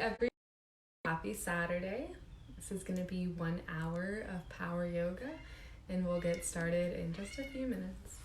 Every happy Saturday. This is going to be 1 hour of power yoga, and we'll get started in just a few minutes.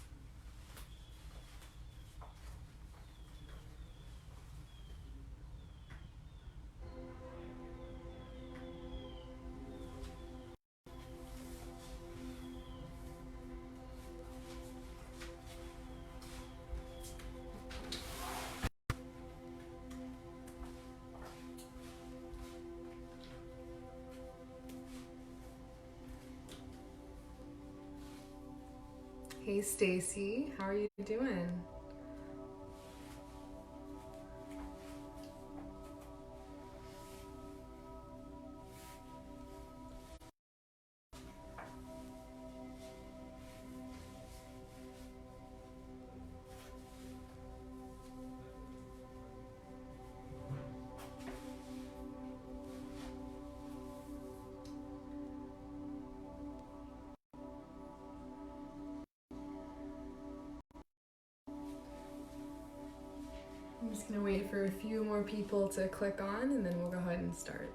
Hey Stacy, how are you doing? I'm just going to wait for a few more people to click on, and then we'll go ahead and start.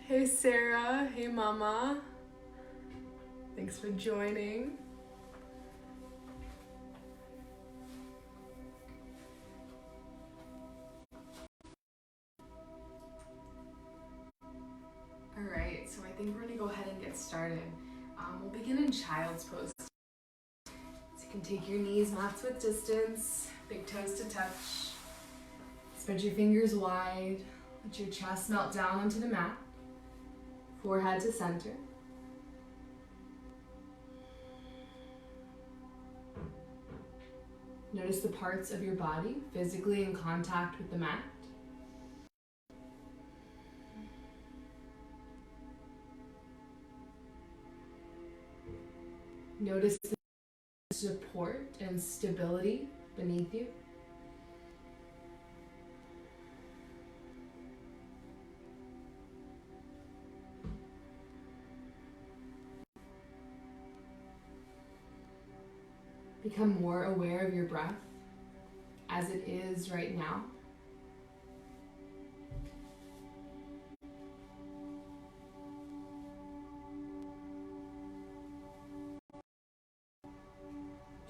Hey Sarah, hey Mama. Thanks for joining. All right, so I think we're gonna go ahead and get started. We'll begin in child's pose. So you can take your knees mats width distance, big toes to touch. Spread your fingers wide. Let your chest melt down onto the mat. Forehead to center. Notice the parts of your body physically in contact with the mat. Notice the support and stability beneath you. Become more aware of your breath as it is right now.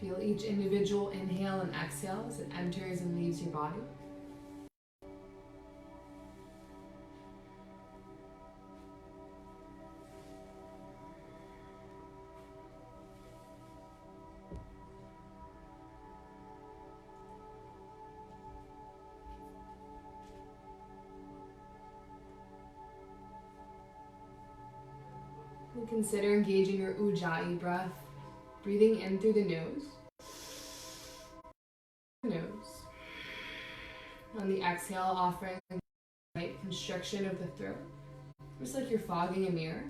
Feel each individual inhale and exhale as it enters and leaves your body. And consider engaging your Ujjayi breath, breathing in through the nose. On the exhale, offering a light constriction of the throat, just like you're fogging a mirror.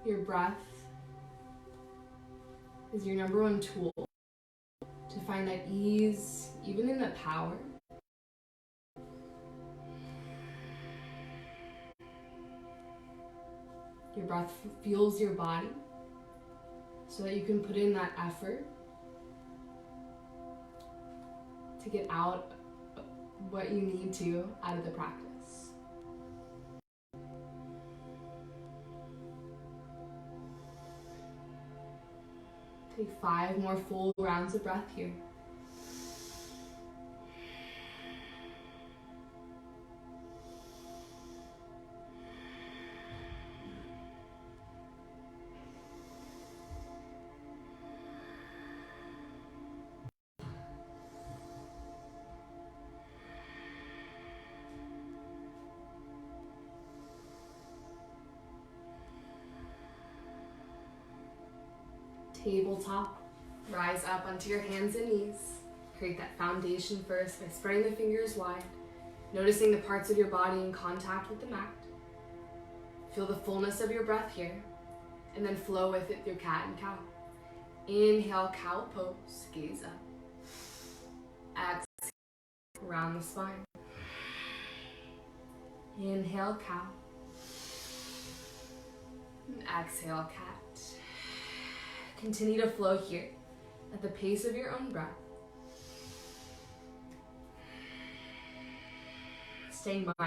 Your breath is your number one tool to find that ease, even in the power. Your breath fuels your body so that you can put in that effort to get out what you need to out of the practice. Take 5 more full rounds of breath here. Tabletop, rise up onto your hands and knees. Create that foundation first by spreading the fingers wide, noticing the parts of your body in contact with the mat. Feel the fullness of your breath here, and then flow with it through cat and cow. Inhale, cow pose, gaze up. Exhale, round the spine. Inhale, cow. And exhale, cat. Continue to flow here at the pace of your own breath. Staying mindful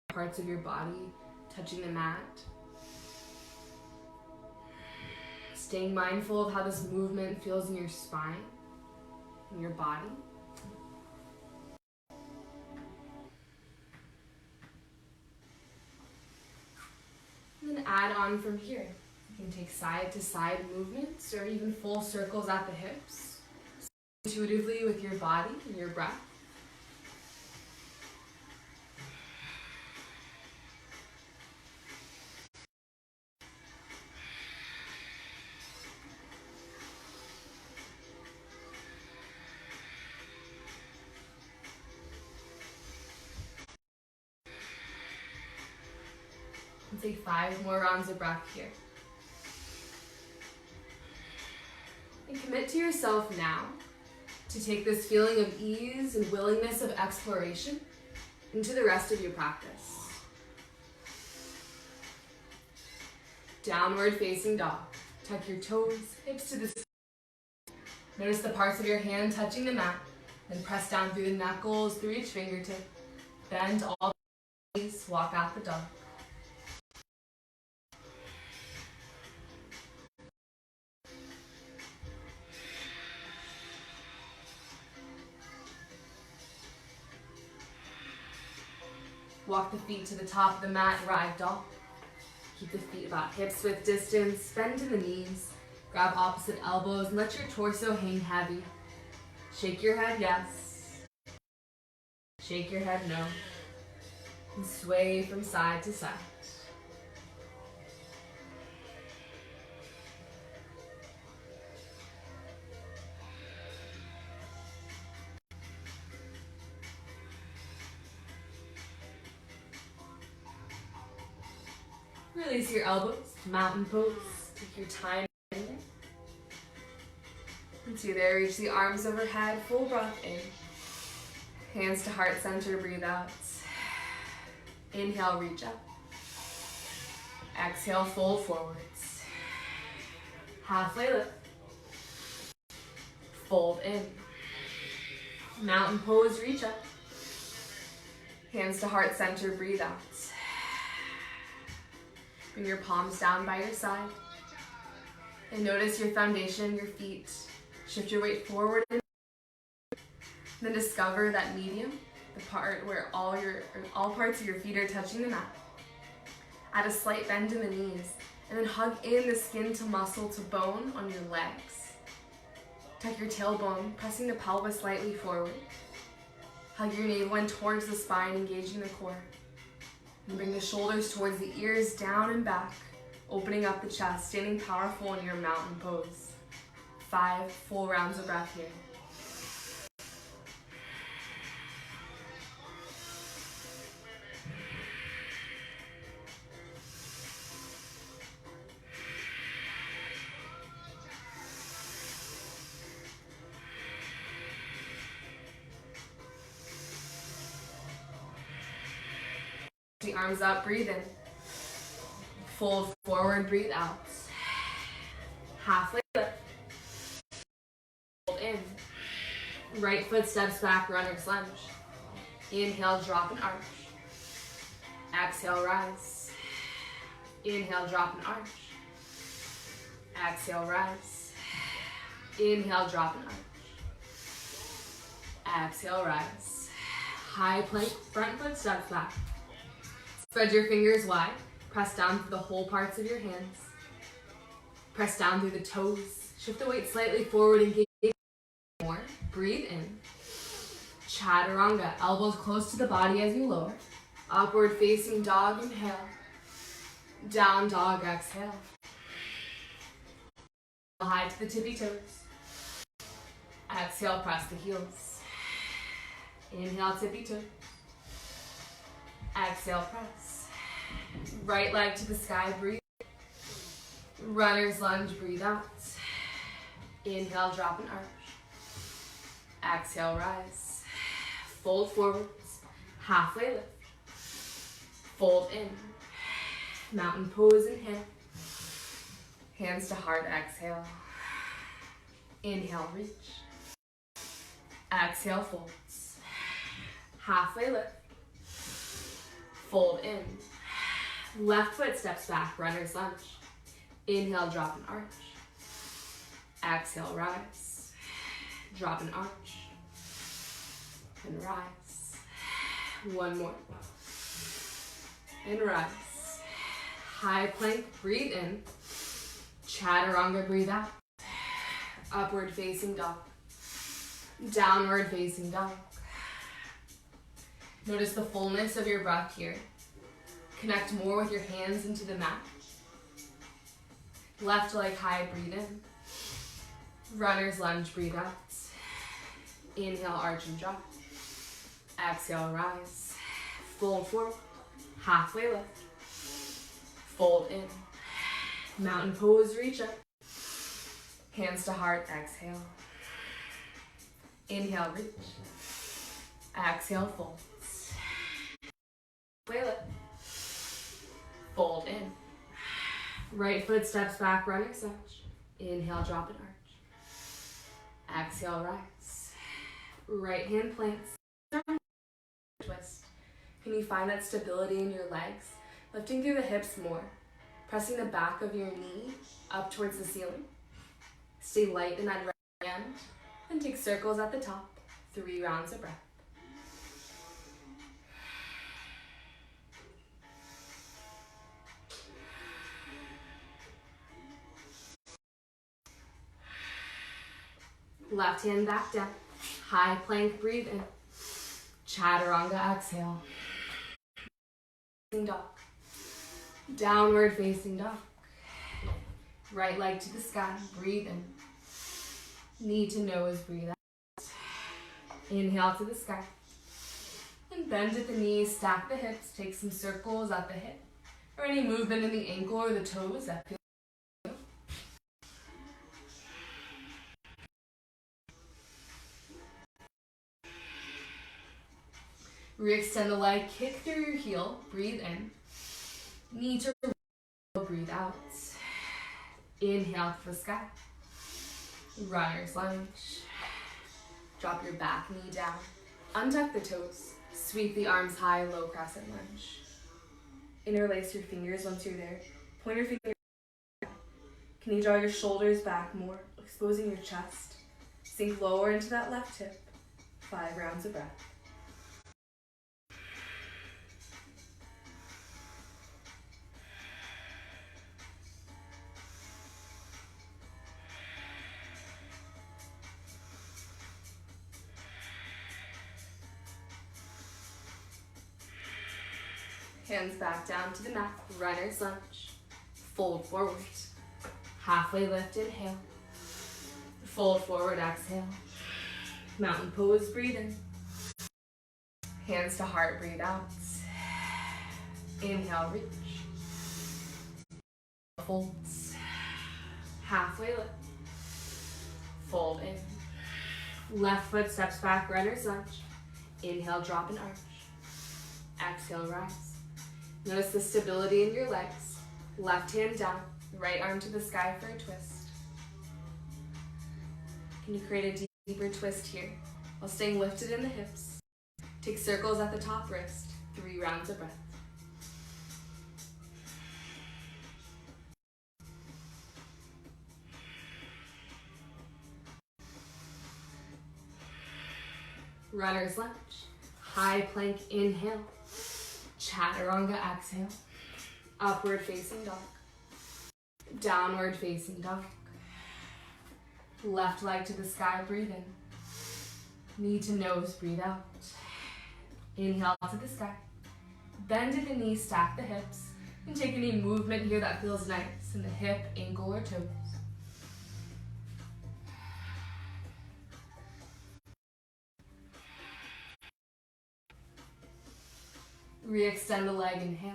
of parts of your body touching the mat. Staying mindful of how this movement feels in your spine, in your body. And then add on from here. You can take side to side movements or even full circles at the hips, intuitively with your body and your breath. And take 5 more rounds of breath here. And commit to yourself now to take this feeling of ease and willingness of exploration into the rest of your practice. Downward facing dog. Tuck your toes, hips to the side. Notice the parts of your hand touching the mat. Then press down through the knuckles, through each fingertip. Bend all the knees, walk out the dog. Walk the feet to the top of the mat, ragdoll. Keep the feet about hips width distance, bend to the knees, grab opposite elbows, and let your torso hang heavy. Shake your head yes, shake your head no, and sway from side to side. Release your elbows, mountain pose. Take your time. Once you're there, reach the arms overhead, full breath in. Hands to heart center, breathe out. Inhale, reach up. Exhale, fold forwards. Halfway lift. Fold in. Mountain pose, reach up. Hands to heart center, breathe out. Bring your palms down by your side. And notice your foundation, your feet. Shift your weight forward. And then discover that medium, the part where all parts of your feet are touching the mat. Add a slight bend in the knees. And then hug in the skin to muscle to bone on your legs. Tuck your tailbone, pressing the pelvis slightly forward. Hug your navel in towards the spine, engaging the core. And bring the shoulders towards the ears, down and back, opening up the chest, standing powerful in your mountain pose. 5 full rounds of breath here. The arms up, breathe in. Fold forward, breathe out. Halfway lift. Fold in. Right foot steps back, runner's lunge. Inhale, drop and arch. Exhale, rise. Inhale, drop and arch. Exhale, rise. Inhale, drop and arch. Exhale, rise. High plank, front foot steps back. Spread your fingers wide. Press down through the whole parts of your hands. Press down through the toes. Shift the weight slightly forward and engage more. Breathe in. Chaturanga. Elbows close to the body as you lower. Upward facing dog, inhale. Down dog, exhale. High to the tippy toes. Exhale, press the heels. Inhale, tippy toe. Exhale, press. Right leg to the sky, breathe. Runner's lunge, breathe out. Inhale, drop and arch. Exhale, rise. Fold forwards, halfway lift. Fold in. Mountain pose, inhale. Hands to heart, exhale. Inhale, reach. Exhale, folds. Halfway lift. Fold in. Left foot steps back, runner's lunge. Inhale, drop and arch. Exhale, rise. Drop and arch. And rise. One more. And rise. High plank, breathe in. Chaturanga, breathe out. Upward facing dog. Downward facing dog. Notice the fullness of your breath here. Connect more with your hands into the mat. Left leg high, breathe in. Runner's lunge, breathe out. Inhale, arch and drop. Exhale, rise. Fold forward. Halfway lift. Fold in. Mountain pose, reach up. Hands to heart, exhale. Inhale, reach. Exhale, folds. Halfway lift. Fold in. Right foot steps back, runner's lunge. Inhale, drop and arch. Exhale, rise. Right hand plants. Twist. Can you find that stability in your legs? Lifting through the hips more. Pressing the back of your knee up towards the ceiling. Stay light in that right hand. And take circles at the top. 3 rounds of breath. Left hand back down. High plank, breathe in. Chaturanga, exhale. Facing dog. Downward facing dog. Right leg to the sky, breathe in. Knee to nose, breathe out. Inhale to the sky. And bend at the knees, stack the hips, take some circles at the hip. Or any movement in the ankle or the toes that feels. Re-extend the leg, kick through your heel, breathe in. Knee to breathe out. Inhale to the sky. Runner's lunge. Drop your back knee down. Untuck the toes. Sweep the arms high, low crescent lunge. Interlace your fingers once you're there. Point your finger. Can you draw your shoulders back more, exposing your chest? Sink lower into that left hip. 5 rounds of breath. Hands back down to the mat, runner's lunge. Fold forward. Halfway lift, inhale. Fold forward, exhale. Mountain pose, breathe in. Hands to heart, breathe out. Inhale, reach. Folds. Halfway lift. Fold in. Left foot steps back, runner's lunge. Inhale, drop and arch. Exhale, rise. Notice the stability in your legs. Left hand down, right arm to the sky for a twist. Can you create a deeper twist here while staying lifted in the hips? Take circles at the top wrist, 3 rounds of breath. Runner's lunge, high plank, inhale. Chaturanga, exhale. Upward facing dog. Downward facing dog. Left leg to the sky, breathe in. Knee to nose, breathe out. Inhale to the sky. Bend at the knees, stack the hips. And take any movement here that feels nice in the hip, ankle, or toes. Re-extend the leg, inhale.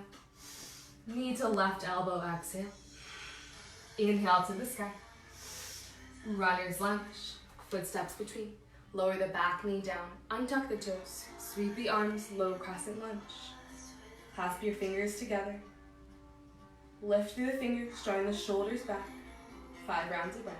Knee to left elbow, exhale. Inhale to the sky. Runner's lunge. Footsteps between. Lower the back knee down. Untuck the toes. Sweep the arms, low crescent lunge. Clasp your fingers together. Lift through the fingers, drawing the shoulders back. 5 rounds of breath.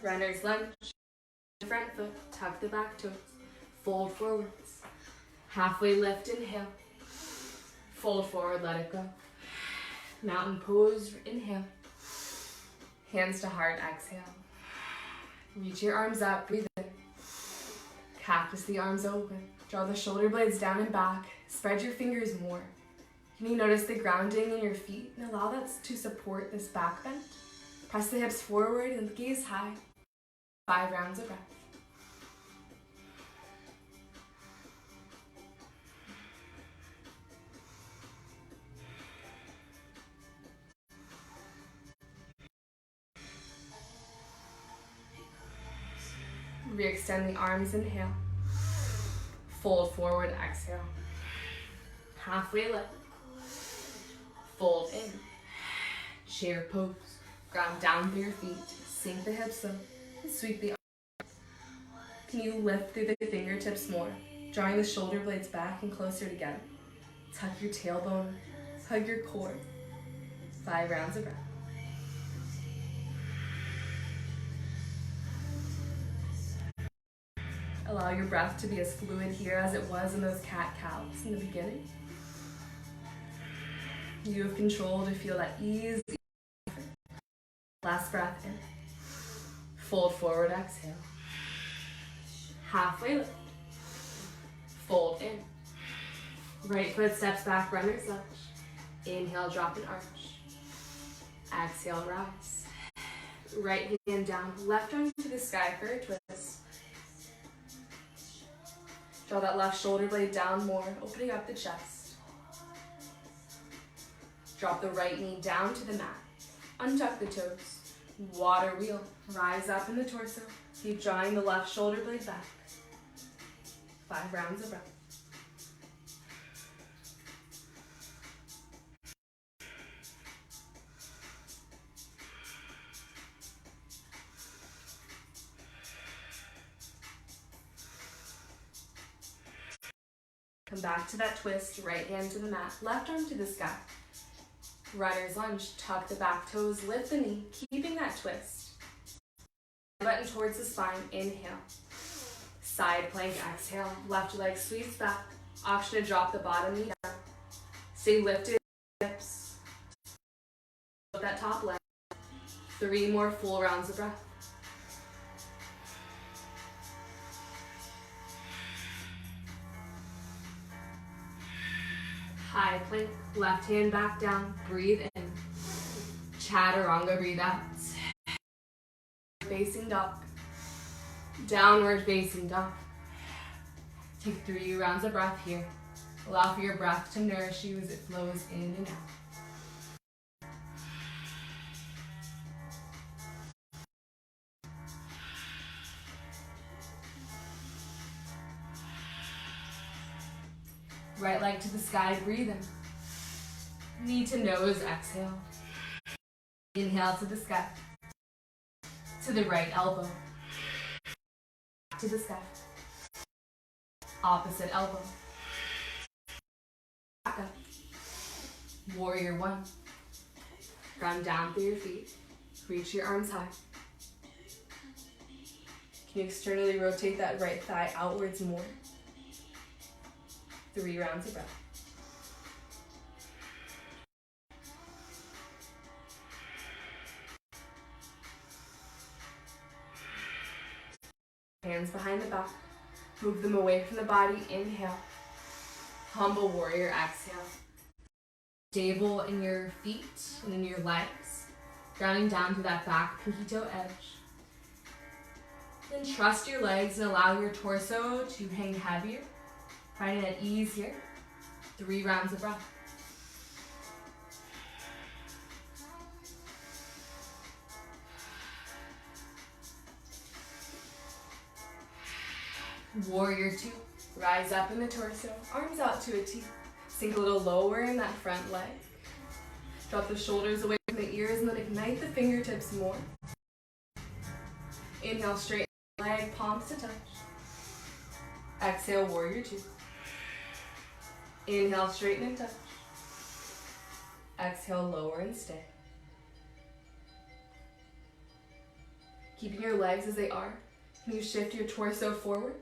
Runner's lunge. Front foot, tuck the back toes. Fold forwards. Halfway lift, inhale. Fold forward, let it go. Mountain pose, inhale. Hands to heart, exhale. Reach your arms up, breathe in. Cactus the arms open. Draw the shoulder blades down and back. Spread your fingers more. Can you notice the grounding in your feet and allow that to support this back bend? Press the hips forward and gaze high. 5 rounds of breath. Re-extend the arms, inhale. Fold forward, exhale. Halfway lift. Fold in. Chair pose. Ground down through your feet. Sink the hips up. And sweep the arms. Can you lift through the fingertips more? Drawing the shoulder blades back and closer together. Tuck your tailbone. Hug your core. 5 rounds of breath. Allow your breath to be as fluid here as it was in those cat-cows in the beginning. You have control to feel that ease. Last breath in. Fold forward, exhale. Halfway lift. Fold in. Right foot steps back, runner's lunge. Inhale, drop and arch. Exhale, rise. Right hand down, left arm to the sky for a twist. Draw that left shoulder blade down more, opening up the chest. Drop the right knee down to the mat. Untuck the toes. Water wheel. Rise up in the torso. Keep drawing the left shoulder blade back. 5 rounds of breath. Come back to that twist, right hand to the mat, left arm to the sky. Runner's lunge, tuck the back toes, lift the knee, keeping that twist. Button towards the spine, inhale. Side plank, exhale, left leg sweeps back. Option to drop the bottom knee down. Stay lifted, hips. Lift that top leg. 3 more full rounds of breath. High plank, left hand back down, breathe in. Chaturanga, breathe out. Facing dog. Downward facing dog. Take 3 rounds of breath here. Allow for your breath to nourish you as it flows in and out. Right leg to the sky, breathe in. Knee to nose, exhale. Inhale to the sky. To the right elbow. To the sky. Opposite elbow. Back up. Warrior 1. Ground down through your feet. Reach your arms high. Can you externally rotate that right thigh outwards more? 3 rounds of breath. Hands behind the back. Move them away from the body. Inhale. Humble warrior, exhale. Stable in your feet and in your legs. Grounding down to that back pinky toe edge. Then trust your legs and allow your torso to hang heavier. Finding at ease here. 3 rounds of breath. Warrior 2. Rise up in the torso, arms out to a T. Sink a little lower in that front leg. Drop the shoulders away from the ears and then ignite the fingertips more. Inhale, straighten the leg, palms to touch. Exhale, warrior 2. Inhale, straighten and touch. Exhale, lower and stay. Keeping your legs as they are, can you shift your torso forward?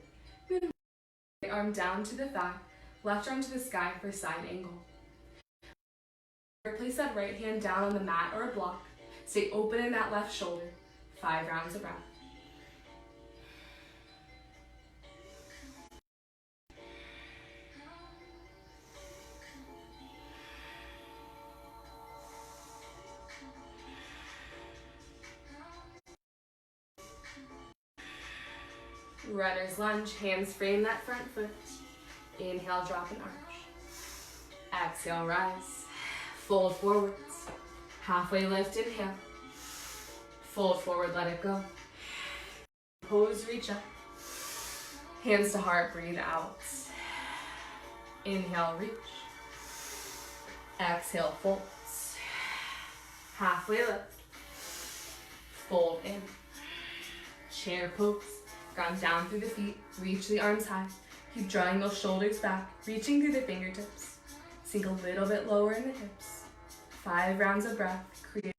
Right arm down to the thigh, left arm to the sky for side angle. Place that right hand down on the mat or a block. Stay open in that left shoulder. 5 rounds of breath. Runner's lunge, hands frame that front foot. Inhale, drop and arch. Exhale, rise. Fold forwards. Halfway lift, inhale. Fold forward, let it go. Pose, reach up. Hands to heart, breathe out. Inhale, reach. Exhale, fold. Halfway lift. Fold in. Chair pose. Ground down through the feet. Reach the arms high. Keep drawing those shoulders back, reaching through the fingertips. Sink a little bit lower in the hips. 5 rounds of breath. Create.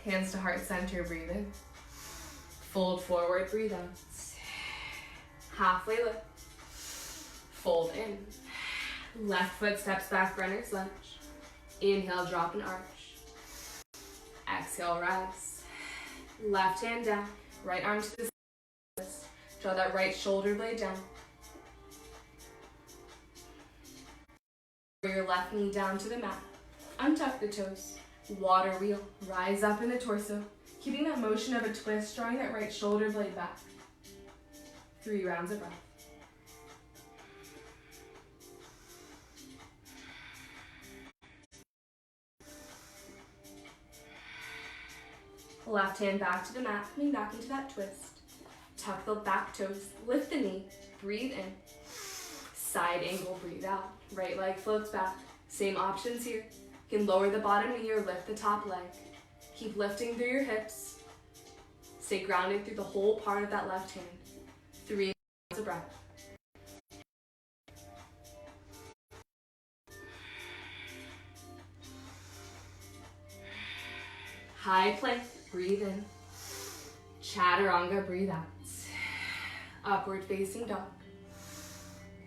Hands to heart center, breathe in. Fold forward, breathe out. Halfway lift. Fold in. Left foot steps back, runner's lunge. Inhale, drop and arch. Exhale, rise. Left hand down, right arm to the side. Draw that right shoulder blade down. Bring your left knee down to the mat. Untuck the toes. Water wheel, rise up in the torso. Keeping that motion of a twist, drawing that right shoulder blade back. 3 rounds of breath. Left hand back to the mat, coming back into that twist. Tuck the back toes, lift the knee, breathe in. Side angle, breathe out. Right leg floats back. Same options here. You can lower the bottom knee or lift the top leg. Keep lifting through your hips. Stay grounded through the whole part of that left hand. 3 rounds of breath. High plank, breathe in. Chaturanga, breathe out. Upward facing dog.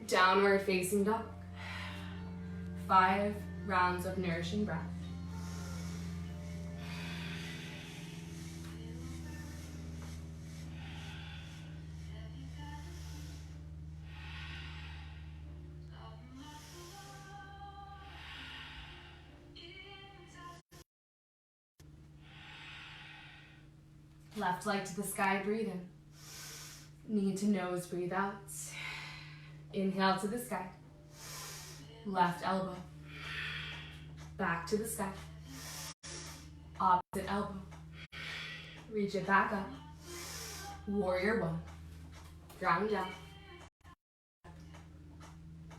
Downward facing dog. 5 rounds of nourishing breath. Left leg to the sky, breathe in. Knee to nose, breathe out. Inhale to the sky. Left elbow. Back to the sky. Opposite elbow. Reach it back up. Warrior 1. Ground down.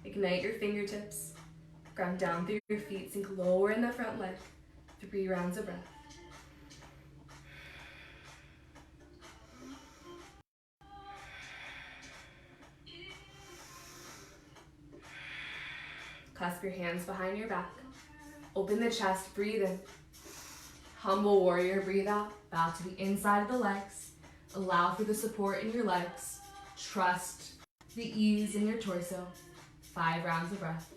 Ignite your fingertips. Ground down through your feet. Sink lower in the front leg. 3 rounds of breath. Clasp your hands behind your back. Open the chest, breathe in. Humble warrior, breathe out. Bow to the inside of the legs. Allow for the support in your legs. Trust the ease in your torso. 5 rounds of breath.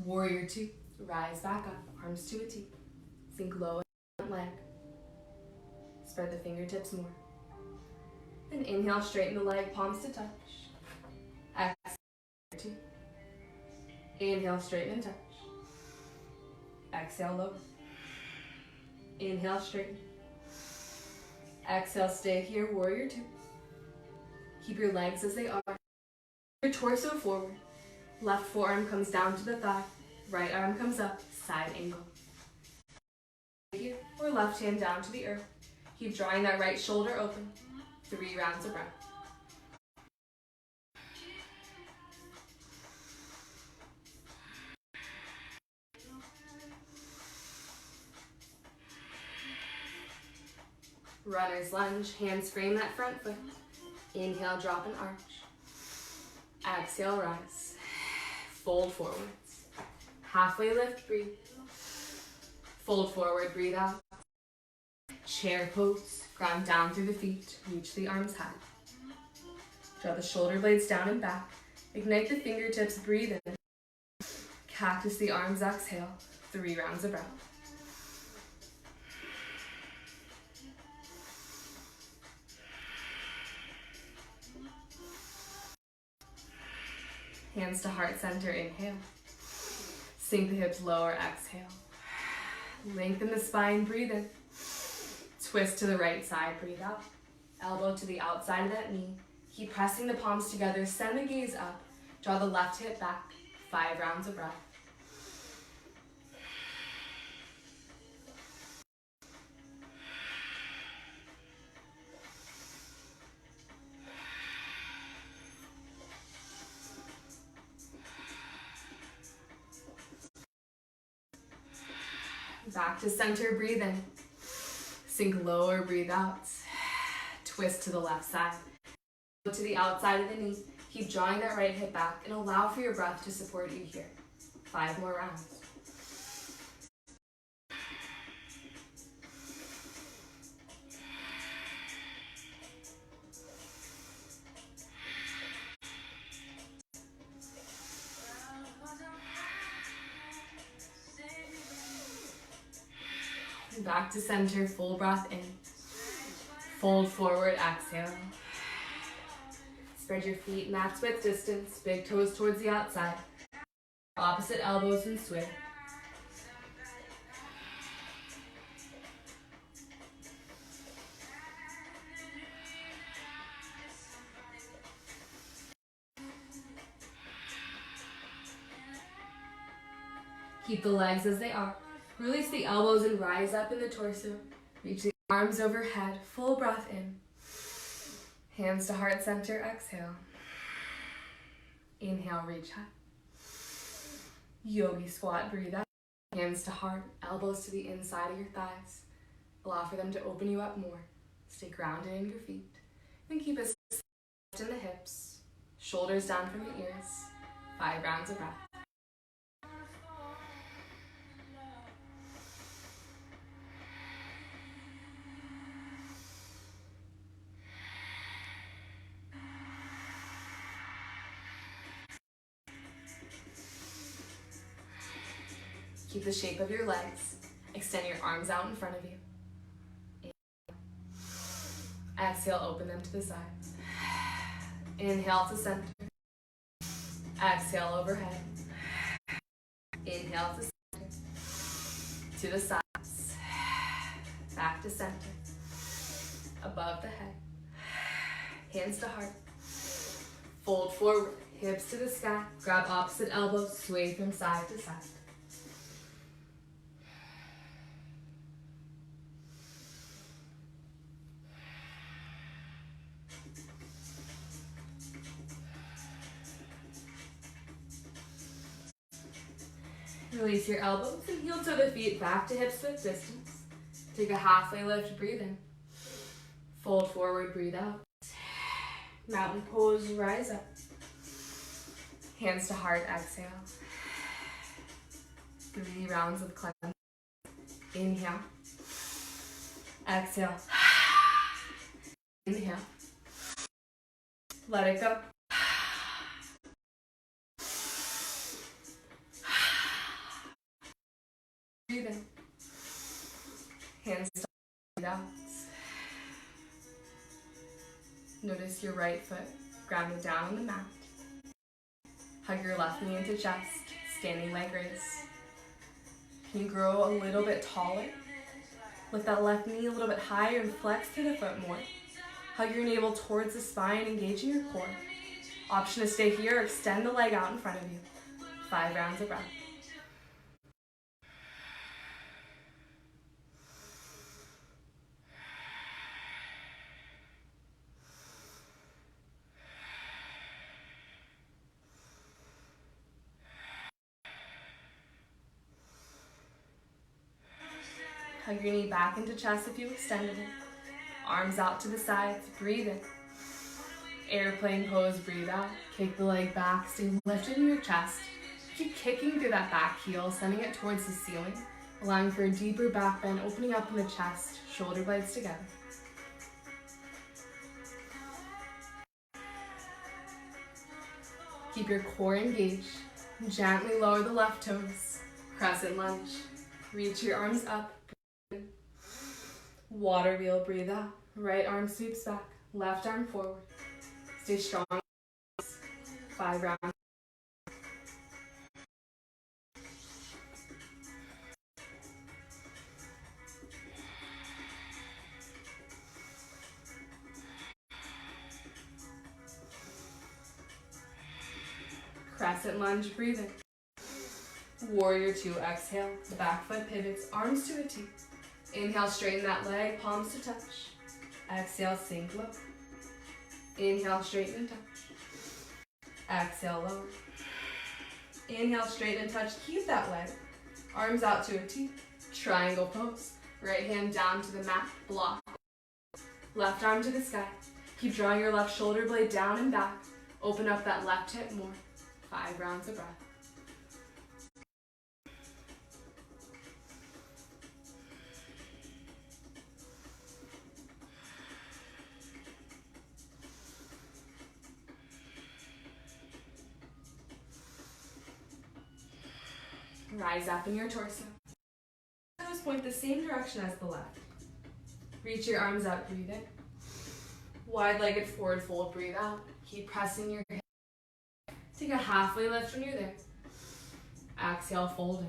Warrior two. Rise back up, arms to a T. Sink low in the front leg. Spread the fingertips more. Then inhale, straighten the leg, palms to touch. Exhale, two. Inhale, straighten and touch. Exhale, lower. Inhale, straighten. Exhale, stay here, warrior two. Keep your legs as they are. Your torso forward. Left forearm comes down to the thigh. Right arm comes up, side angle. Here, or left hand down to the earth. Keep drawing that right shoulder open. 3 rounds of breath. Runner's lunge, hands frame that front foot. Inhale, drop and arch. Exhale, rise. Fold forwards. Halfway lift, breathe. Fold forward, breathe out. Chair pose, ground down through the feet, reach the arms high. Draw the shoulder blades down and back. Ignite the fingertips, breathe in. Cactus the arms, exhale. 3 rounds of breath. Hands to heart center, inhale. Sink the hips lower, exhale. Lengthen the spine, breathe in. Twist to the right side, breathe out. Elbow to the outside of that knee. Keep pressing the palms together, send the gaze up. Draw the left hip back. 5 rounds of breath. Back to center, breathe in. Sink lower, breathe out. Twist to the left side. Go to the outside of the knee. Keep drawing that right hip back and allow for your breath to support you here. 5 more rounds. Back to center, full breath in. Fold forward, exhale. Spread your feet max width distance, big toes towards the outside. Opposite elbows and sway. Keep the legs as they are. Release the elbows and rise up in the torso. Reach the arms overhead. Full breath in. Hands to heart center. Exhale. Inhale, reach high. Yogi squat. Breathe out. Hands to heart. Elbows to the inside of your thighs. Allow for them to open you up more. Stay grounded in your feet. And keep a lift in the hips. Shoulders down from the ears. 5 rounds of breath. Keep the shape of your legs. Extend your arms out in front of you. Exhale, open them to the sides. Inhale to center. Exhale, overhead. Inhale to center. To the sides. Back to center. Above the head. Hands to heart. Fold forward. Hips to the sky. Grab opposite elbows. Sway from side to side. Release your elbows and heel toe the feet back to hips width distance. Take a halfway lift, breathe in. Fold forward, breathe out. Mountain pose, rise up. Hands to heart, exhale. 3 rounds of cleanse. Inhale. Exhale. Inhale. Let it go. Hands to breathe out. Notice your right foot grounded down on the mat. Hug your left knee into chest, standing leg raise. Can you grow a little bit taller? Lift that left knee a little bit higher and flex through the foot more. Hug your navel towards the spine, engaging your core. Option to stay here or extend the leg out in front of you. 5 rounds of breath. Hug your knee back into chest if you extended it. Arms out to the sides, breathe in. Airplane pose, breathe out. Kick the leg back, stay lifted in your chest. Keep kicking through that back heel, sending it towards the ceiling, allowing for a deeper back bend, opening up in the chest, shoulder blades together. Keep your core engaged. Gently lower the left toes. Crescent lunge. Reach your arms up. Water wheel, breathe out. Right arm sweeps back. Left arm forward. Stay strong. 5 rounds. Crescent lunge, breathe in. Warrior 2, exhale. Back foot pivots, arms to a T. Inhale, straighten that leg, palms to touch. Exhale, sink low. Inhale, straighten and touch. Exhale, lower. Inhale, straighten and touch. Keep that leg. Arms out to a T. Triangle pose. Right hand down to the mat, block. Left arm to the sky. Keep drawing your left shoulder blade down and back. Open up that left hip more. 5 rounds of breath. Rise up in your torso. Toes point the same direction as the left. Reach your arms up, breathe in. Wide-legged forward fold, breathe out. Keep pressing your hips. Take a halfway lift when you're there. Exhale, fold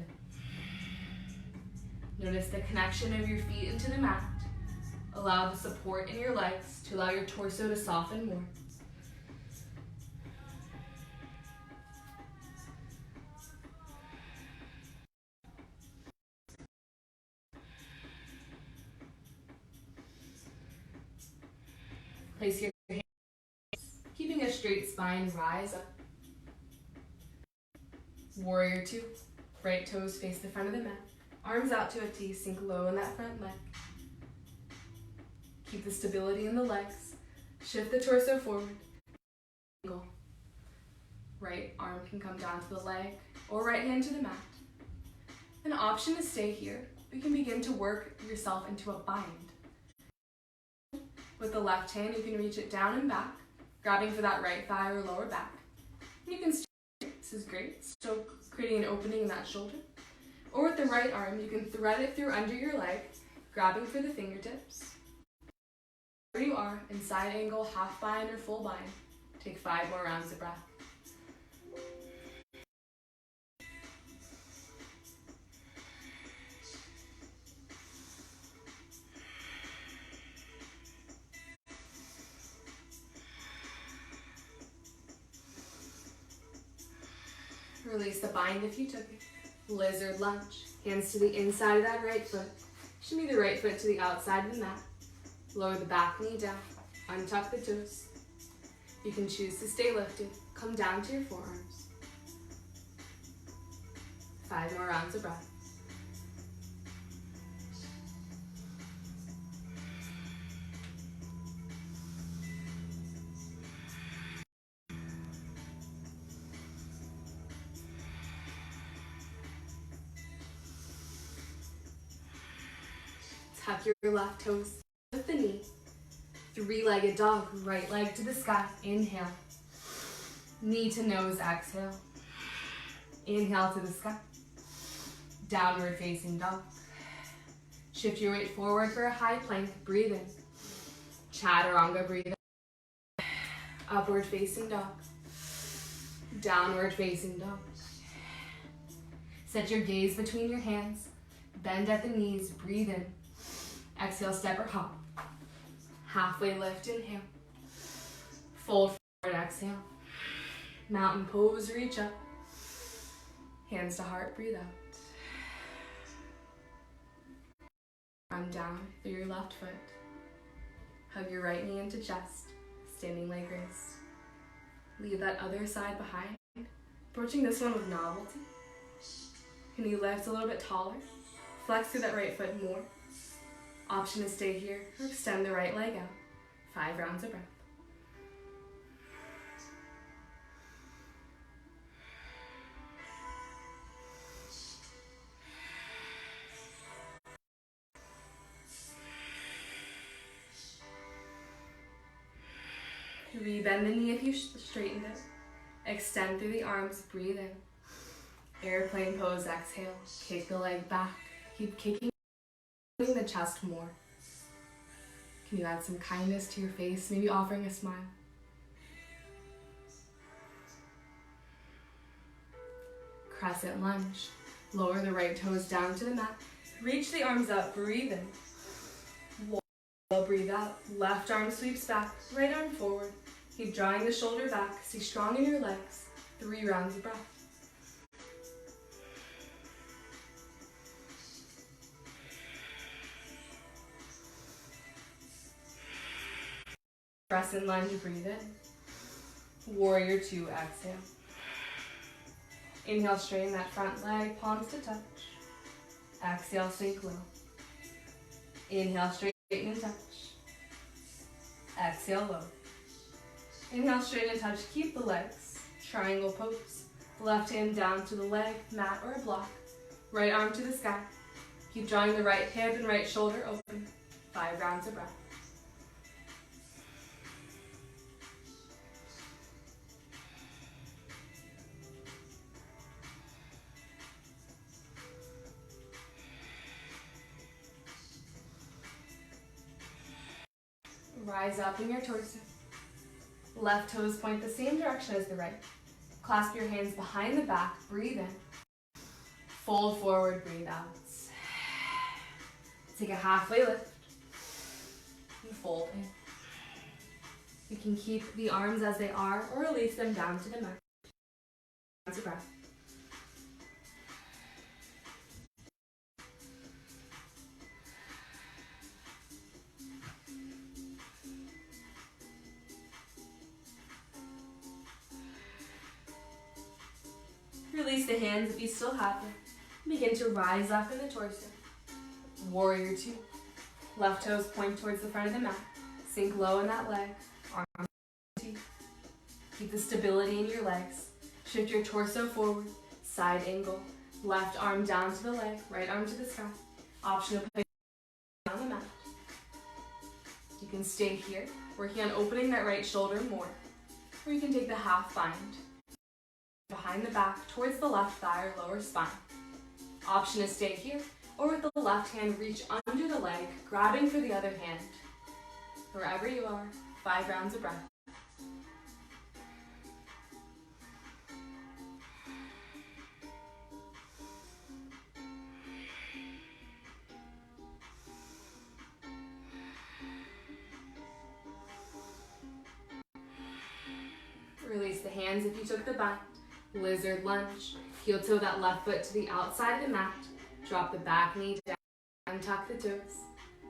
in. Notice the connection of your feet into the mat. Allow the support in your legs to allow your torso to soften more. Place your hands, keeping a straight spine, rise up. Warrior 2, right toes face the front of the mat. Arms out to a T, sink low in that front leg. Keep the stability in the legs. Shift the torso forward. Right arm can come down to the leg or right hand to the mat. An option to stay here. You can begin to work yourself into a bind. With the left hand, you can reach it down and back, grabbing for that right thigh or lower back. And you can stretch. This is great. So creating an opening in that shoulder. Or with the right arm, you can thread it through under your leg, grabbing for the fingertips. Where you are, in side angle, half bind or full bind. Take 5 more rounds of breath. Release the bind if you took it. Lizard lunge. Hands to the inside of that right foot. Shimmy the right foot to the outside of the mat. Lower the back knee down. Untuck the toes. You can choose to stay lifted. Come down to your forearms. 5 more rounds of breath. Tuck your left toes with the knee. 3-legged dog, right leg to the sky. Inhale. Knee to nose, exhale. Inhale to the sky. Downward facing dog. Shift your weight forward for a high plank. Breathe in. Chaturanga, breathe in. Upward facing dog. Downward facing dog. Set your gaze between your hands. Bend at the knees. Breathe in. Exhale, step or hop. Halfway lift, inhale. Fold forward, exhale. Mountain pose, reach up. Hands to heart, breathe out. Arm down through your left foot. Hug your right knee into chest. Standing leg raise. Leave that other side behind. Approaching this one with novelty. Can you lift a little bit taller? Flex through that right foot more. Option to stay here or extend the right leg out. 5 rounds of breath. Rebend the knee if you straightened it. Extend through the arms, breathe in. Airplane pose, exhale. Kick the leg back. Keep kicking the chest more. Can you add some kindness to your face, maybe offering a smile? Crescent lunge. Lower the right toes down to the mat. Reach the arms up, breathe in. Breathe out. Left arm sweeps back, right arm forward. Keep drawing the shoulder back. Stay strong in your legs. 3 rounds of breath. Crescent lunge, breathe in. Warrior 2, exhale. Inhale, straighten that front leg, palms to touch. Exhale, sink low. Inhale, straighten and touch. Exhale, low. Inhale, straighten and touch. Keep the legs. Triangle pose. Left hand down to the leg, mat or a block. Right arm to the sky. Keep drawing the right hip and right shoulder open. 5 rounds of breath. Rise up in your torso. Left toes point the same direction as the right. Clasp your hands behind the back. Breathe in. Fold forward, breathe out. Take a halfway lift. And fold in. You can keep the arms as they are or release them down to the mat. Rounds of breath. Release the hands if you still have them. Begin to rise up in the torso. Warrior 2. Left toes point towards the front of the mat. Sink low in that leg. Arm to. Keep the stability in your legs. Shift your torso forward. Side angle. Left arm down to the leg. Right arm to the sky. Option to place on the mat. You can stay here, working on opening that right shoulder more. Or you can take the half bind. Behind the back, towards the left thigh or lower spine. Option to stay here, or with the left hand reach under the leg, grabbing for the other hand. Wherever you are, 5 rounds of breath. Release the hands if you took the bind. Lizard lunge. Heel toe that left foot to the outside of the mat. Drop the back knee down and tuck the toes.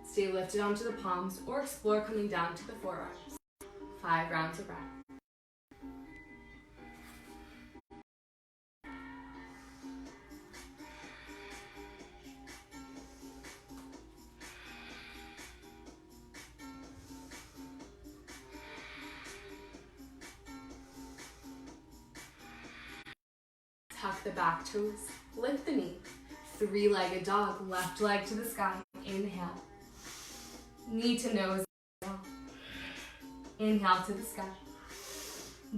Stay lifted onto the palms or explore coming down to the forearms. 5 rounds of breath. Tuck the back toes, lift the knee. 3-legged dog, left leg to the sky. Inhale. Knee to nose. Inhale to the sky.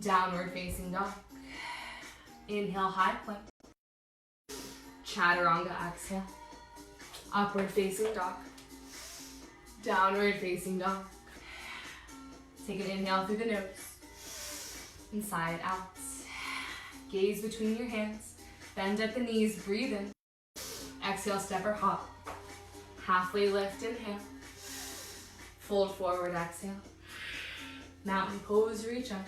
Downward facing dog. Inhale, high plank. Chaturanga, exhale. Upward facing dog. Downward facing dog. Take an inhale through the nose. Inside out. Gaze between your hands. Bend at the knees, breathe in. Exhale, step or hop. Halfway lift, inhale. Fold forward, exhale. Mountain pose, reach up.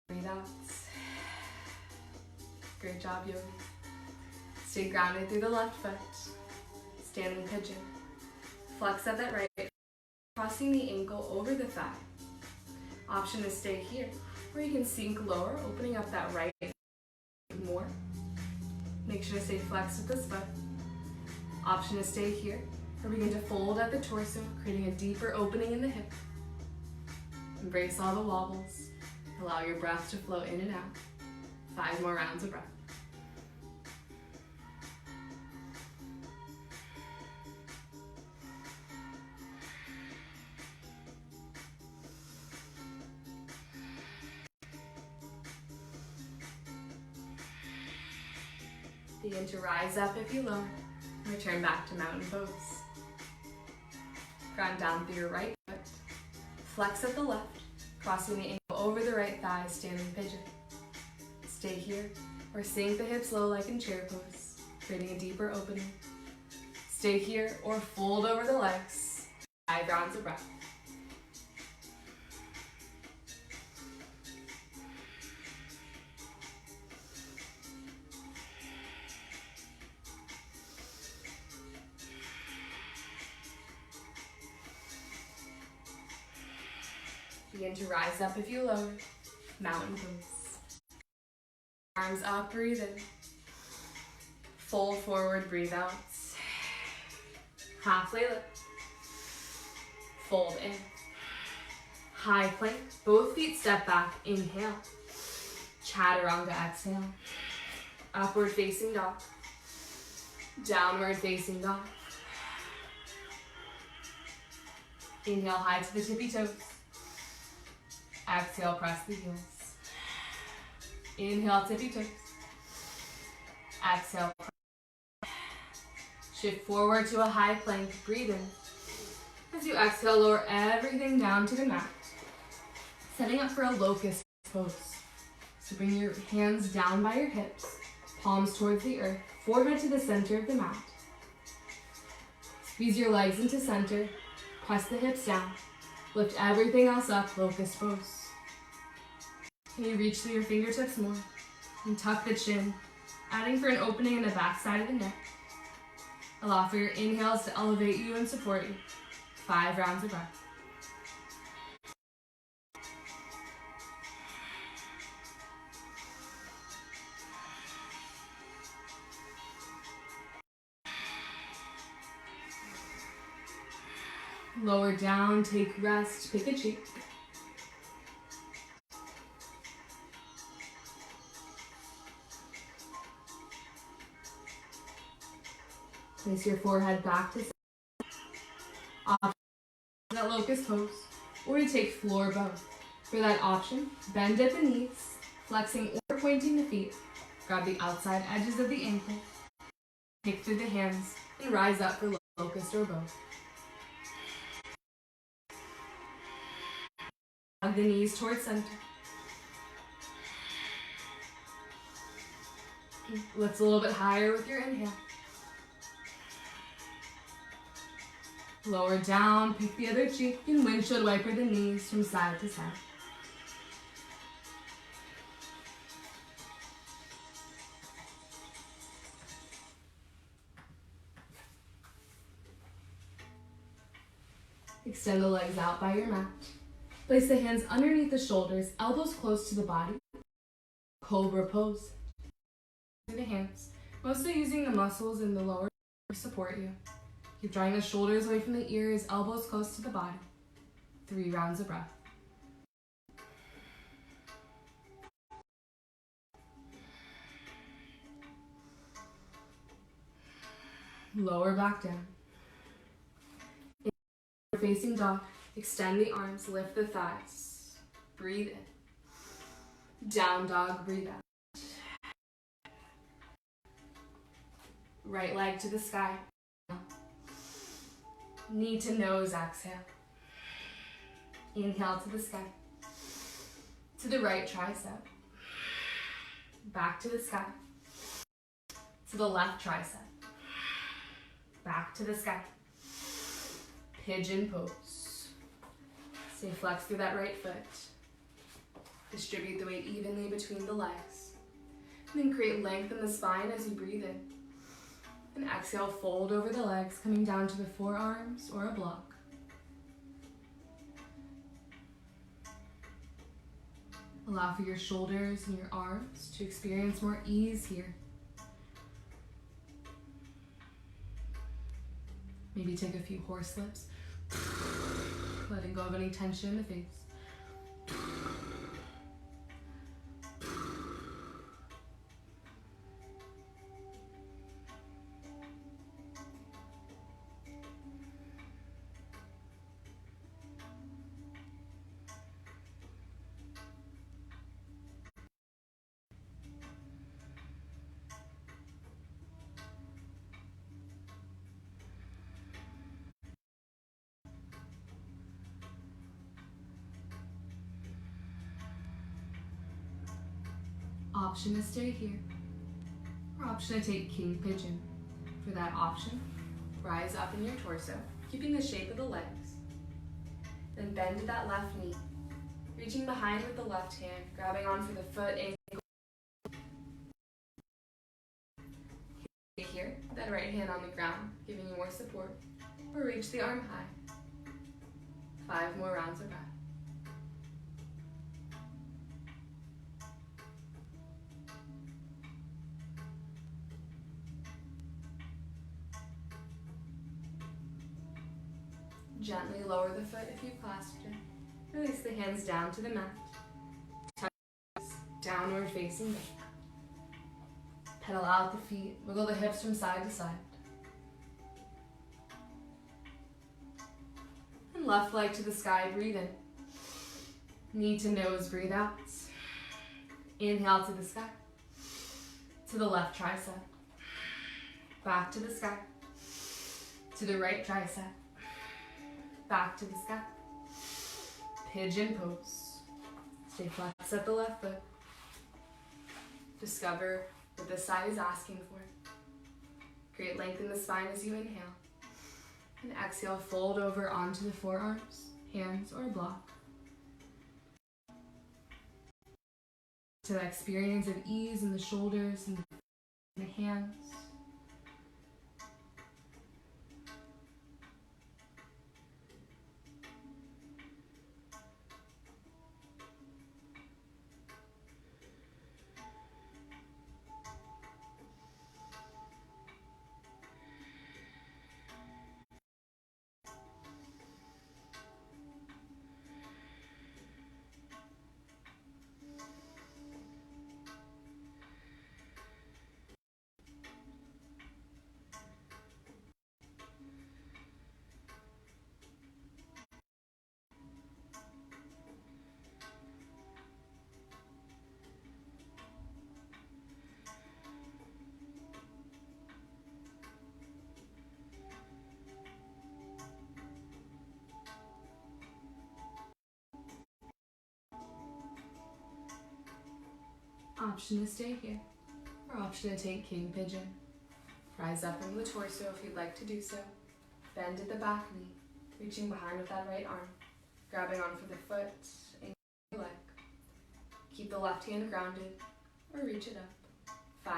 Breathe out. Great job, yogi. Stay grounded through the left foot. Standing pigeon. Flex at that right foot, crossing the ankle over the thigh. Option to stay here, or you can sink lower, opening up that right more. Make sure to stay flexed with this foot. Option to stay here, or begin to fold at the torso, creating a deeper opening in the hip. Embrace all the wobbles. Allow your breath to flow in and out. 5 more rounds of breath. Begin to rise up if you lower. Return back to mountain pose. Ground down through your right foot. Flex at the left, crossing the ankle over the right thigh, standing pigeon. Stay here, or sink the hips low like in chair pose, creating a deeper opening. Stay here, or fold over the legs. 5 rounds of breath. Begin to rise up if you lower. Mountain pose. Arms up, breathe in. Fold forward, breathe out. Halfway lift. Fold in. High plank. Both feet step back. Inhale. Chaturanga, exhale. Upward facing dog. Downward facing dog. Inhale high to the tippy toes. Exhale, press the heels. Inhale, tippy toes. Exhale. Shift forward to a high plank. Breathe in. As you exhale, lower everything down to the mat. Setting up for a locust pose. So bring your hands down by your hips, palms towards the earth, forehead to the center of the mat. Squeeze your legs into center. Press the hips down. Lift everything else up, locust pose. Can you reach through your fingertips more? And tuck the chin, adding for an opening in the back side of the neck. Allow for your inhales to elevate you and support you. 5 rounds of breath. Lower down, take rest, pick a cheek. Place your forehead back to center. Option that locust pose, or you take floor bow. For that option, bend at the knees, flexing or pointing the feet. Grab the outside edges of the ankle. Kick through the hands and rise up for locust or bow. Hug the knees towards center. Lift a little bit higher with your inhale. Lower down, pick the other cheek, and windshield wiper the knees from side to side. Extend the legs out by your mat. Place the hands underneath the shoulders, elbows close to the body. Cobra pose. Through the hands, mostly using the muscles in the lower to support you. Keep drawing the shoulders away from the ears, elbows close to the body. 3 rounds of breath. Lower back down. Facing dog, extend the arms, lift the thighs. Breathe in. Down dog, breathe out. Right leg to the sky. Knee to nose, exhale. Inhale to the sky. To the right tricep. Back to the sky. To the left tricep. Back to the sky. Pigeon pose. Stay flexed through that right foot. Distribute the weight evenly between the legs. And then create length in the spine as you breathe in. And exhale, fold over the legs, coming down to the forearms or a block. Allow for your shoulders and your arms to experience more ease here. Maybe take a few horse lips, letting go of any tension in the face. Option to stay here, or option to take king pigeon. For that option, rise up in your torso, keeping the shape of the legs. Then bend to that left knee, reaching behind with the left hand, grabbing onto the foot, ankle. Here, that right hand on the ground, giving you more support, or reach the arm high. 5 more rounds of breath. Gently lower the foot if you've clasped it. Release the hands down to the mat. Touch downward facing dog. Pedal out the feet. Wiggle the hips from side to side. And left leg to the sky, breathe in. Knee to nose, breathe out. Inhale to the sky. To the left tricep. Back to the sky. To the right tricep. Back to the sky. Pigeon pose. Stay flexed at the left foot. Discover what this side is asking for. Create length in the spine as you inhale. And exhale, fold over onto the forearms, hands, or block. To that experience of ease in the shoulders and the hands. Option to stay here, or option to take king pigeon. Rise up in the torso if you'd like to do so. Bend at the back knee, reaching behind with that right arm, grabbing onto the foot, ankle, leg. Keep the left hand grounded, or reach it up. 5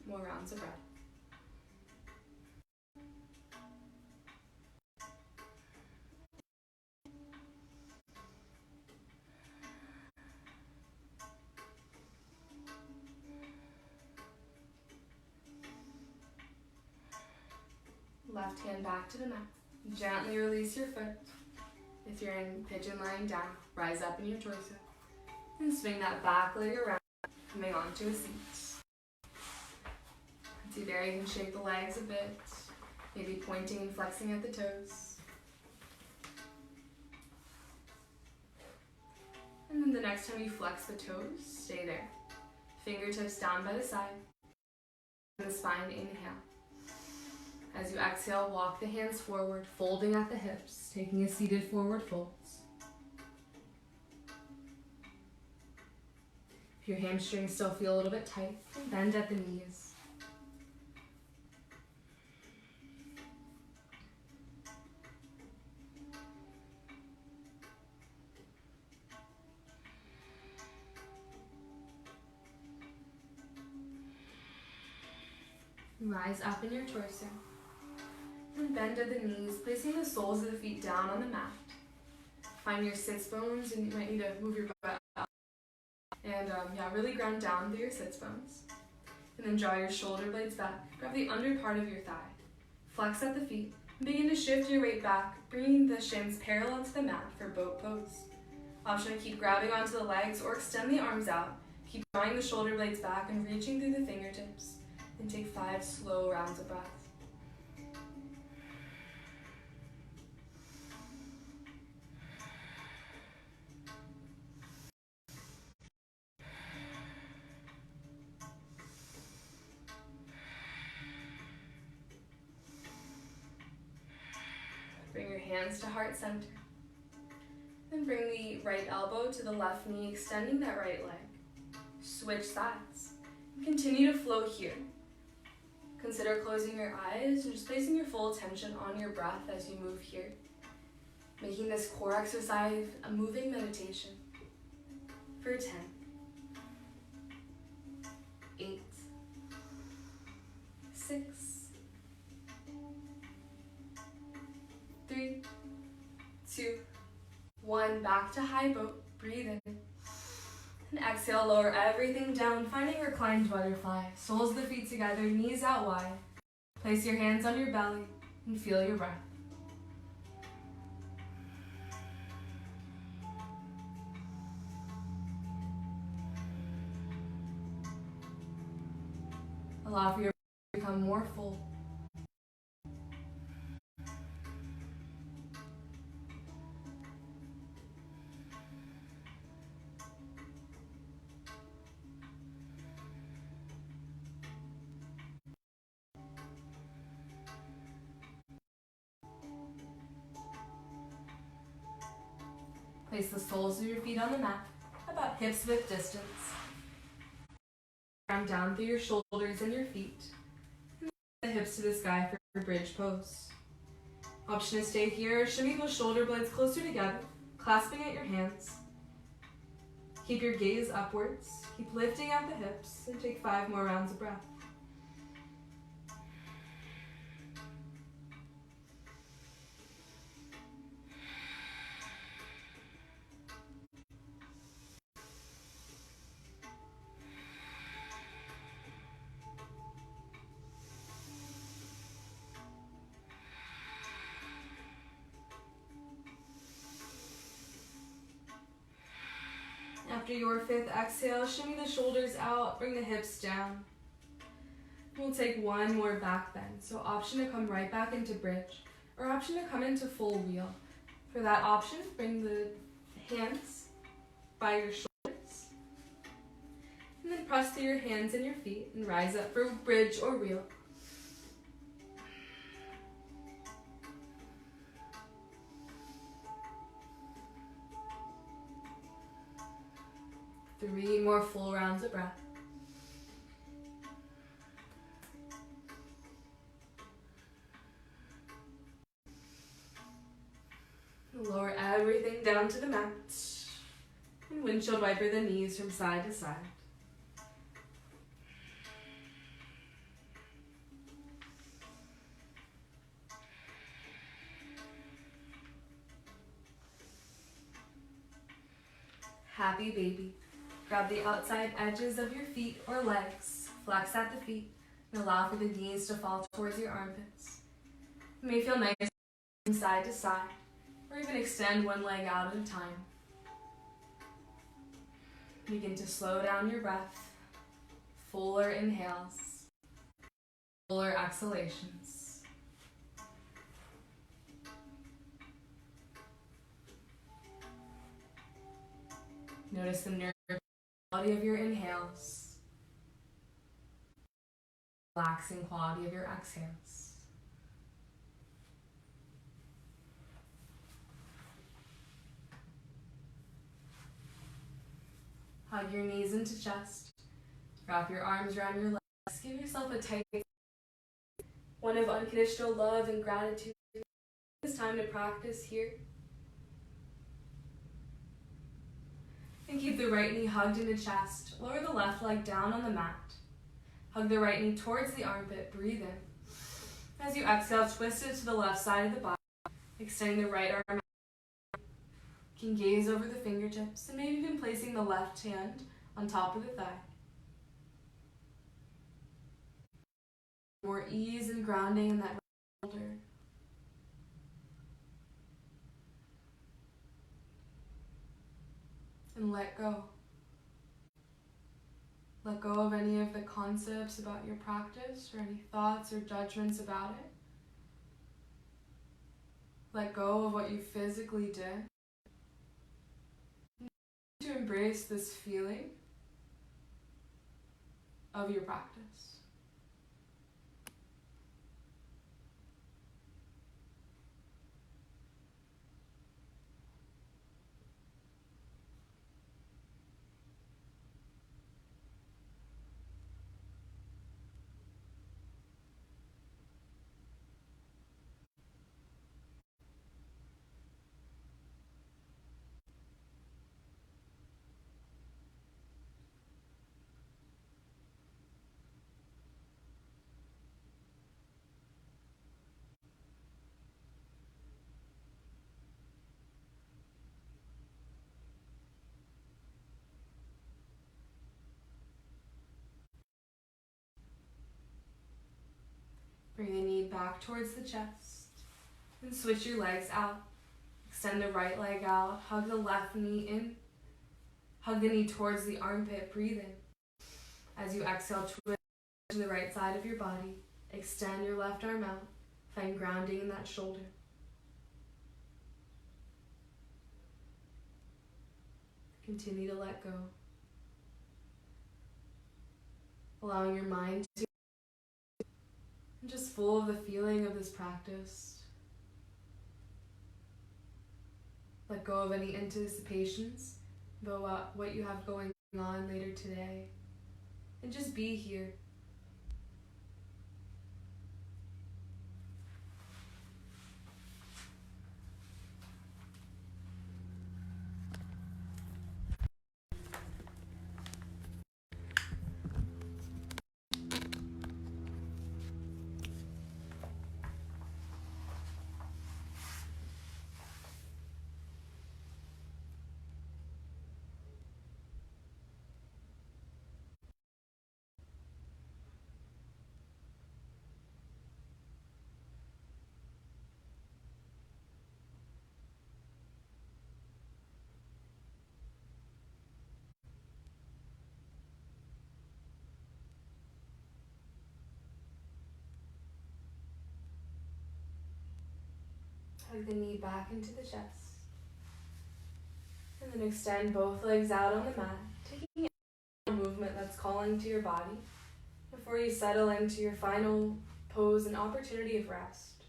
more rounds of breath. Left hand back to the mat. Gently release your foot. If you're in pigeon lying down, rise up in your torso. And swing that back leg around, coming onto a seat. See there, you can shake the legs a bit, maybe pointing and flexing at the toes. And then the next time you flex the toes, stay there. Fingertips down by the side. The spine, inhale. As you exhale, walk the hands forward, folding at the hips, taking a seated forward fold. If your hamstrings still feel a little bit tight, bend at the knees. Rise up in your torso. And bend at the knees, placing the soles of the feet down on the mat. Find your sits bones, and you might need to move your butt up. And really ground down through your sits bones. And then draw your shoulder blades back. Grab the under part of your thigh. Flex at the feet. And begin to shift your weight back, bringing the shins parallel to the mat for boat pose. Option to keep grabbing onto the legs or extend the arms out. Keep drawing the shoulder blades back and reaching through the fingertips. And take 5 slow rounds of breath. Bring your hands to heart center. Then bring the right elbow to the left knee, extending that right leg. Switch sides. Continue to flow here. Consider closing your eyes and just placing your full attention on your breath as you move here. Making this core exercise a moving meditation. For 10, 8, 6, 3, 2, 1. Back to high boat. Breathe in. And exhale, lower everything down, finding reclined butterfly. Soles of the feet together, knees out wide. Place your hands on your belly and feel your breath. Allow for your breath to become more full. Place the soles of your feet on the mat, about hips width distance. Ground down through your shoulders and your feet. And the hips to the sky for bridge pose. Option to stay here, shimmy those shoulder blades closer together, clasping at your hands. Keep your gaze upwards, keep lifting at the hips, and take 5 more rounds of breath. After your 5th exhale, shimmy the shoulders out, bring the hips down. We'll take 1 more back bend. So option to come right back into bridge, or option to come into full wheel. For that option, bring the hands by your shoulders. And then press through your hands and your feet and rise up for bridge or wheel. Three more full rounds of breath. Lower everything down to the mat. And windshield wiper the knees from side to side. Happy baby. Grab the outside edges of your feet or legs. Flex at the feet and allow for the knees to fall towards your armpits. You may feel nice from side to side, or even extend one leg out at a time. Begin to slow down your breath. Fuller inhales, fuller exhalations. Notice the nerve quality of your inhales, relaxing quality of your exhales. Hug your knees into chest. Wrap your arms around your legs. Give yourself a tight, one of unconditional love and gratitude. It's time to practice here. And keep the right knee hugged into chest. Lower the left leg down on the mat. Hug the right knee towards the armpit. Breathe in. As you exhale, twist it to the left side of the body. Extending the right arm out. You can gaze over the fingertips and maybe even placing the left hand on top of the thigh. More ease and grounding in that right shoulder. And let go. Let go of any of the concepts about your practice or any thoughts or judgments about it. Let go of what you physically did. To embrace this feeling of your practice. Bring the knee back towards the chest and switch your legs out. Extend the right leg out, hug the left knee in, hug the knee towards the armpit, breathe in. As you exhale, twist to the right side of your body, extend your left arm out, find grounding in that shoulder. Continue to let go. Allowing your mind to and just full of the feeling of this practice. Let go of any anticipations about what you have going on later today. And just be here. Hug the knee back into the chest. And then extend both legs out on the mat, taking a movement that's calling to your body before you settle into your final pose and opportunity of rest.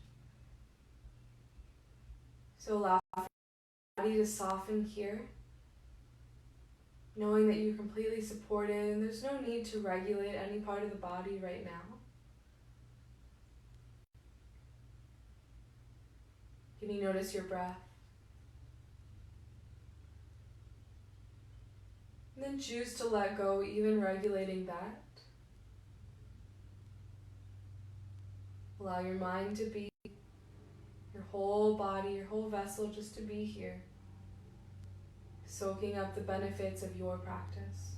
So allow your body to soften here, knowing that you're completely supported and there's no need to regulate any part of the body right now. Can you notice your breath? And then choose to let go, even regulating that. Allow your mind to be, your whole body, your whole vessel just to be here, soaking up the benefits of your practice.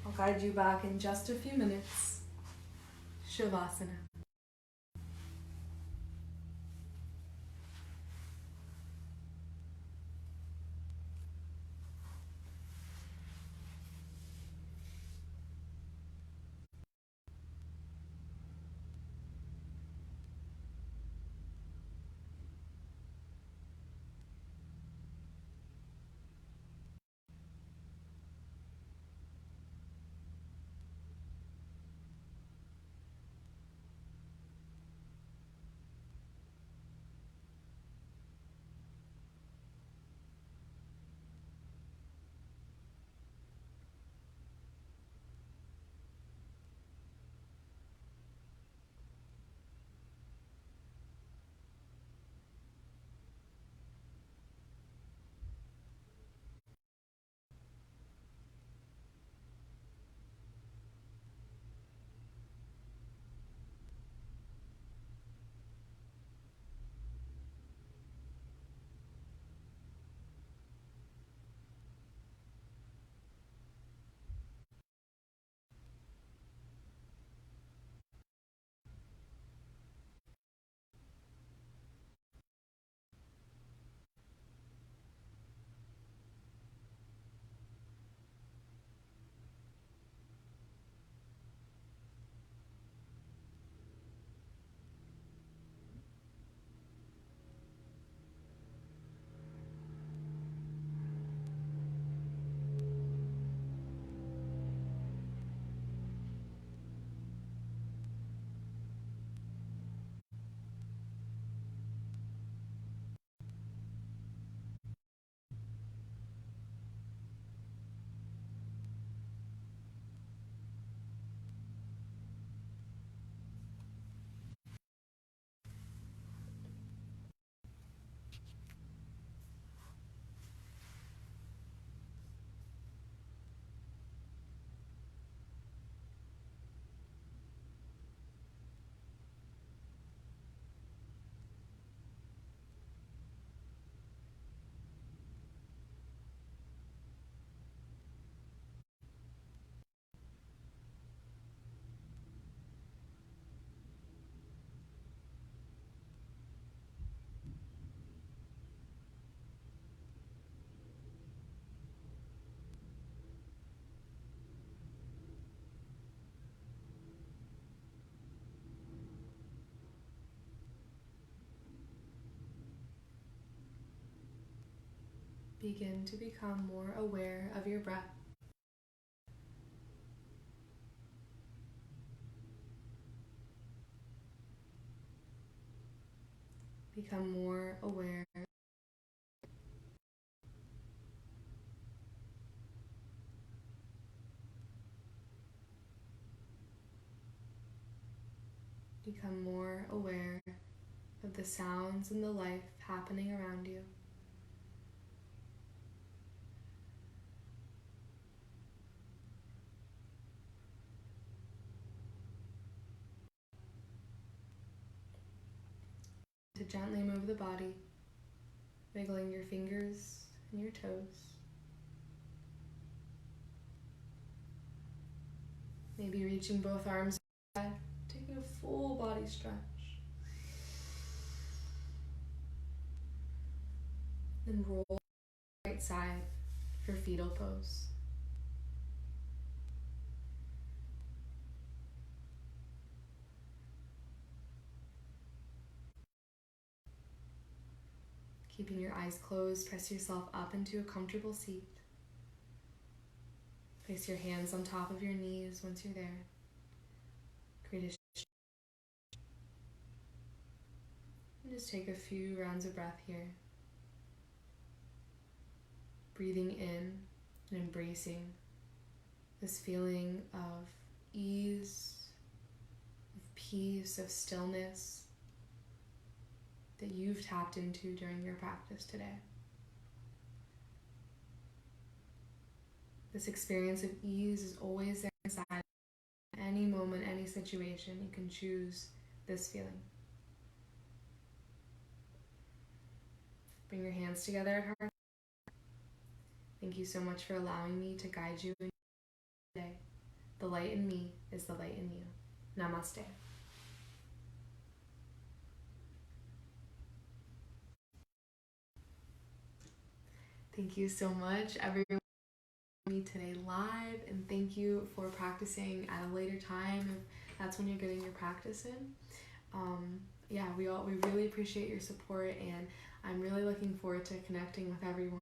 I'll guide you back in just a few minutes. Shavasana. begin to become more aware of your breath. Become more aware. Become more aware of the sounds and the life happening around you. To gently move the body, wiggling your fingers and your toes. Maybe reaching both arms, taking a full body stretch. Then roll right side for fetal pose. Keeping your eyes closed, press yourself up into a comfortable seat. Place your hands on top of your knees once you're there. Create a and just take a few rounds of breath here. Breathing in and embracing this feeling of ease, of peace, of stillness that you've tapped into during your practice today. This experience of ease is always there inside. Any moment, any situation, you can choose this feeling. Bring your hands together at heart. Thank you so much for allowing me to guide you in your day. The light in me is the light in you. Namaste. Thank you so much, everyone, for me today live, and thank you for practicing at a later time if that's when you're getting your practice in. We really appreciate your support, and I'm really looking forward to connecting with everyone.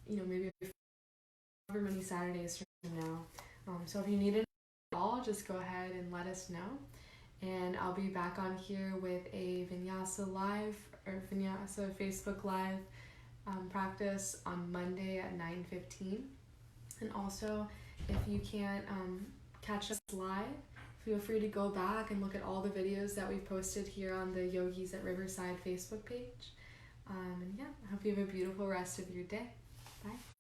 Maybe however many Saturdays from now. So if you need it at all, just go ahead and let us know. And I'll be back on here with a Vinyasa live or Vinyasa Facebook live practice on Monday at 9:15. And also, if you can't catch us live, feel free to go back and look at all the videos that we've posted here on the Yogis at Riverside Facebook page. I hope you have a beautiful rest of your day. Bye.